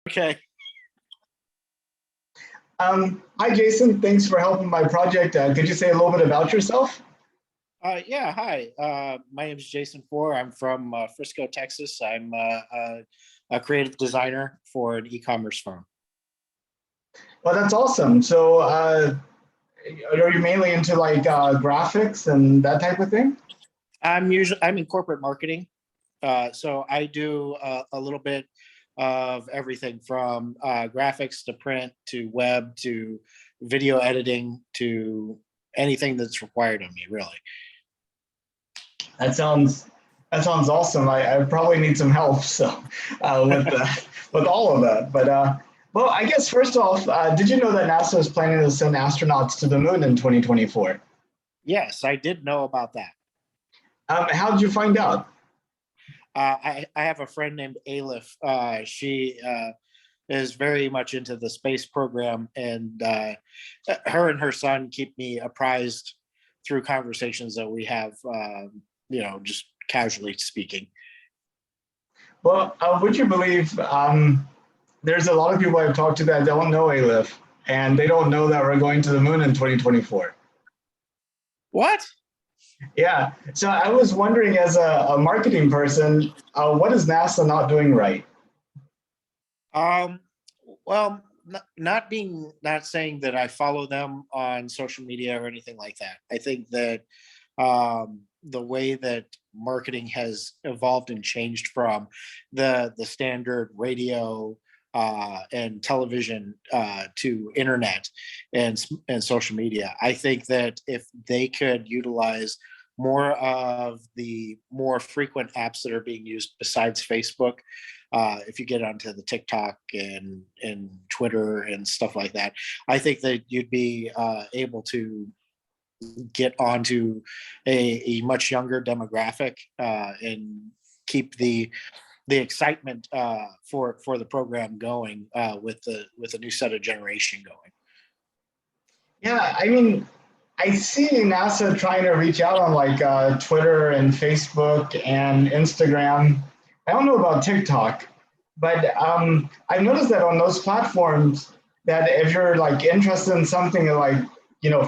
Okay. Hi, Jason. Thanks for helping my project. Could you say a little bit about yourself? Yeah, hi. My name is Jason Four. I'm from Frisco, Texas. I'm a creative designer for an e-commerce firm. Well, that's awesome. So, are you mainly into like graphics and that type of thing? I'm in corporate marketing, so I do a little bit of everything from graphics to print to web to video editing to anything that's required of me, really. That sounds that sounds awesome. I probably need some help with all of that. Well, I guess first off, did you know that NASA is planning to send astronauts to the moon in 2024? Yes, I did know about that. How did you find out? I have a friend named Aleph. She is very much into the space program, and her and her son keep me apprised through conversations that we have, just casually speaking. Well, would you believe there's a lot of people I've talked to that don't know Aleph, and they don't know that we're going to the moon in 2024. What? Yeah. So I was wondering, as a marketing person, what is NASA not doing right? Um, well, not saying that I follow them on social media or anything like that. I think that the way that marketing has evolved and changed from the standard radio and television to internet and social media. I think that if they could utilize more of the more frequent apps that are being used besides Facebook, if you get onto the TikTok and Twitter and stuff like that, I think that you'd be able to get onto a much younger demographic and keep the excitement for the program going with the new set of generation going. Yeah, I mean, I see NASA trying to reach out on like Twitter and Facebook and Instagram. I don't know about TikTok, but I've noticed that on those platforms, that if you're like interested in something, it like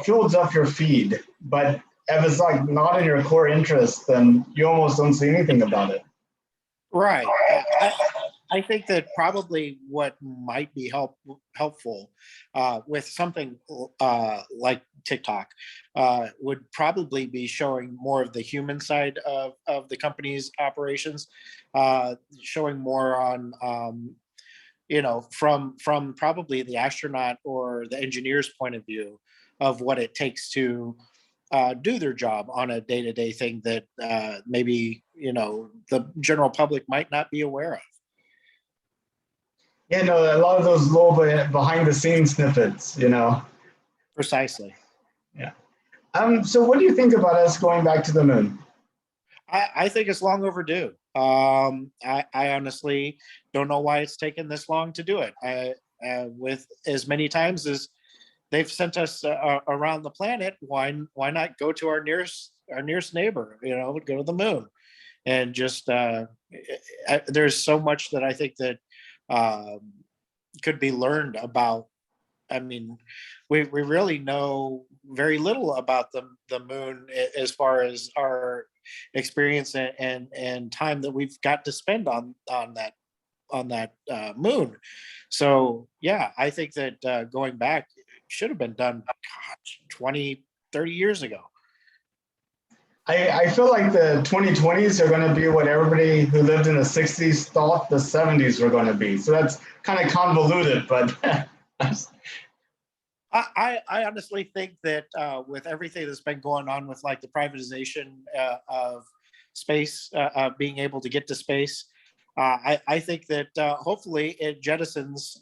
fills up your feed. But if it's like not in your core interest, then you almost don't see anything about it. Right. I think that probably what might be helpful with something like TikTok would probably be showing more of the human side of the company's operations, showing more on from probably the astronaut or the engineer's point of view of what it takes to do their job on a day-to-day thing that maybe the general public might not be aware of. Yeah, no, a lot of those little behind the scenes snippets. Precisely. Yeah. So what do you think about us going back to the moon? I think it's long overdue. I honestly don't know why it's taken this long to do it. With as many times as they've sent us around the planet, why not go to our nearest neighbor? Go to the moon, and just there's so much that I think that could be learned about. I mean, we really know very little about the moon as far as our experience and time that we've got to spend on that moon. So yeah, I think that going back should have been done 20, 30 years ago. I feel like the 2020s are going to be what everybody who lived in the 60s thought the 70s were going to be. So that's kind of convoluted, but I honestly think that with everything that's been going on with like the privatization of space, being able to get to space, I think that hopefully it jettisons,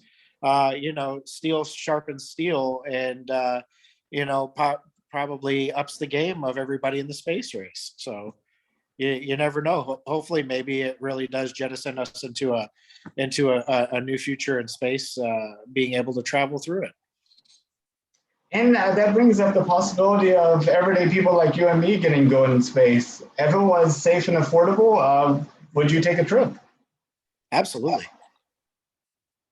steel sharpens steel, and probably ups the game of everybody in the space race. So you never know. Hopefully, maybe it really does jettison us into a new future in space, being able to travel through it. and that brings up the possibility of everyday people like you and me getting going in space. If it was safe and affordable, would you take a trip? Absolutely.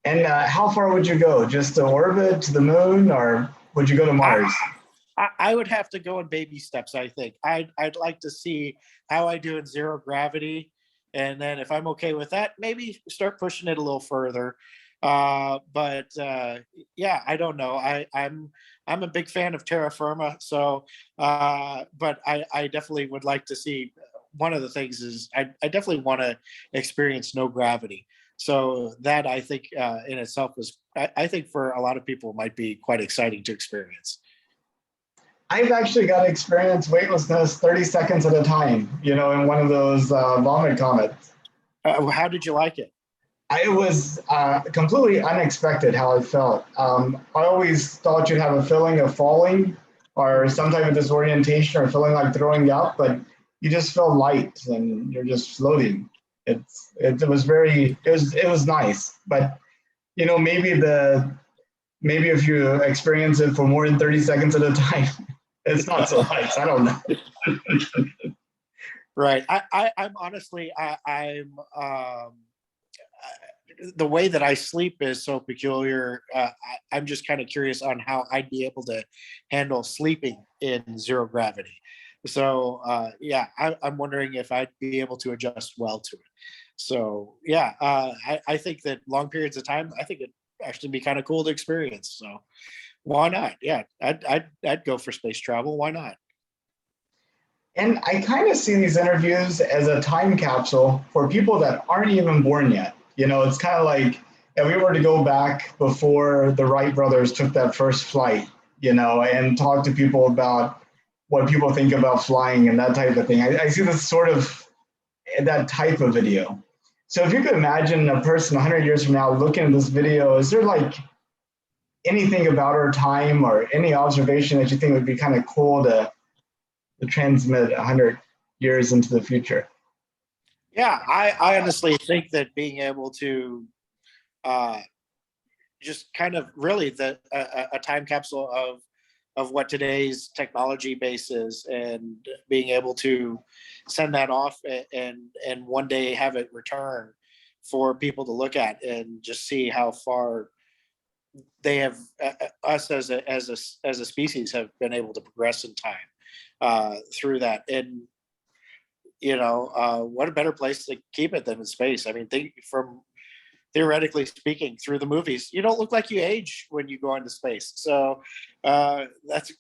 And how far would you go? Just to orbit, to the moon, or would you go to I, Mars? I would have to go in baby steps. I think I'd like to see how I do in zero gravity, and then if I'm okay with that, maybe start pushing it a little further. But yeah, I don't know. I'm a big fan of terra firma, so but I definitely would like to see. One of the things is I definitely want to experience no gravity. So that I think in itself is I think for a lot of people might be quite exciting to experience. I've actually got to experience weightlessness 30 seconds at a time, in one of those vomit comets. How did you like it? It was completely unexpected how I felt. I always thought you'd have a feeling of falling or Mhm. some type of disorientation or feeling like throwing up, but you just feel light and you're just floating. It was it was nice, but maybe if you experience it for more than 30 seconds at a time, it's not so nice. I don't know. Right. I'm honestly, the way that I sleep is so peculiar. I'm just kind of curious on how I'd be able to handle sleeping in zero gravity. So yeah, I'm wondering if I'd be able to adjust well to it. So yeah, I think that long periods of time, I think it'd actually be kind of cool to experience. So why not? Yeah, I'd go for space travel. Why not? And I kind of see these interviews as a time capsule for people that aren't even born yet. It's kind of like if we were to go back before the Wright brothers took that first flight, and talk to people about what people think about flying and that type of thing. I see this sort of that type of video. So if you could imagine a person 100 years from now looking at this video, is there like anything about our time or any observation that you think would be kind of cool to transmit 100 years into the future? Yeah, I honestly think that being able to uh, just kind of really a time capsule of what today's technology base is, and being able to send that off and one day have it return for people to look at and just see how far they have us as a species have been able to progress in time through that. And what a better place to keep it than in space. I mean, think from theoretically speaking, through the movies, you don't look like you age when you go into space. So that's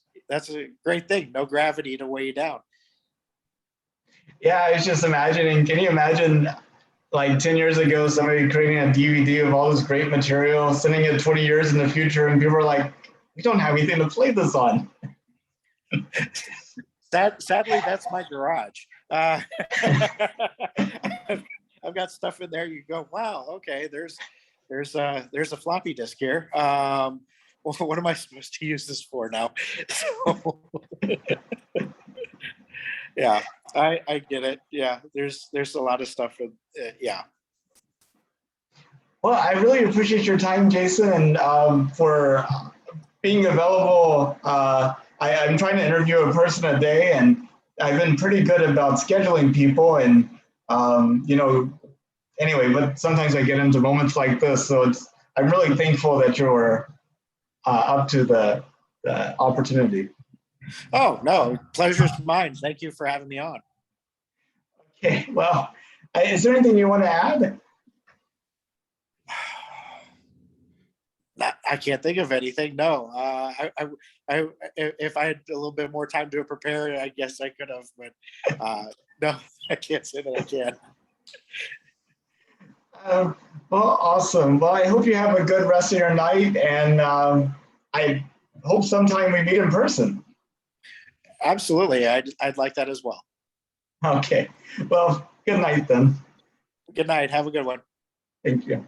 a great thing. No gravity to weigh you down. Yeah, I was just imagining. Can you imagine, like 10 years ago, somebody creating a DVD of all this great material, sending it 20 years in the future, and people are like, "We don't have anything to play this on." Sadly, that's my garage. I've got stuff in there. You go, wow, okay. There's a floppy disk here. Well, what am I supposed to use this for now? So, yeah, I get it. Yeah, there's a lot of stuff. Yeah. Well, I really appreciate your time, Jason, and for being available. I'm trying to interview a person a day, and I've been pretty good about scheduling people. And anyway, but sometimes I get into moments like this, so I'm really thankful that you're up to the opportunity. Oh no, pleasure's mine. Thank you for having me on. Okay, well, is there anything you want to add? I can't think of anything. No, if I had a little bit more time to prepare, I guess I could have. But no, I can't say that I can. Uh, well, awesome. Well, I hope you have a good rest of your night, and I hope sometime we meet in person. Absolutely, I'd like that as well. Okay. Well, good night then. Good night. Have a good one. Thank you.